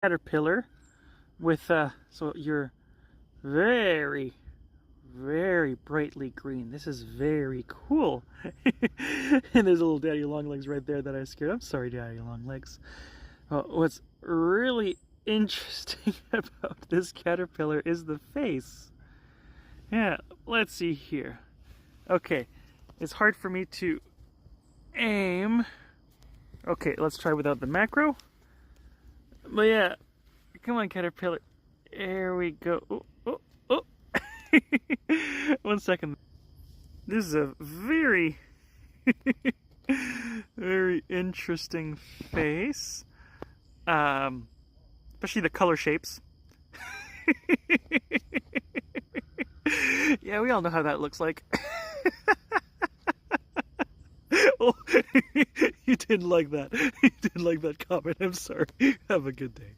caterpillar with so you're very brightly green. This is very cool. And there's a little daddy long legs right there that I scared. I'm sorry, daddy long legs. What's really interesting about this caterpillar is the face. Yeah, let's see here. Okay, it's hard for me to aim. Okay, let's try without the macro. But yeah, come on, caterpillar. There we go. Oh, oh, oh. 1 second. This is a very, very interesting face. Especially the color shapes. Yeah, we all know how that looks like. Oh, you didn't like that. You didn't like that comment. I'm sorry. Have a good day.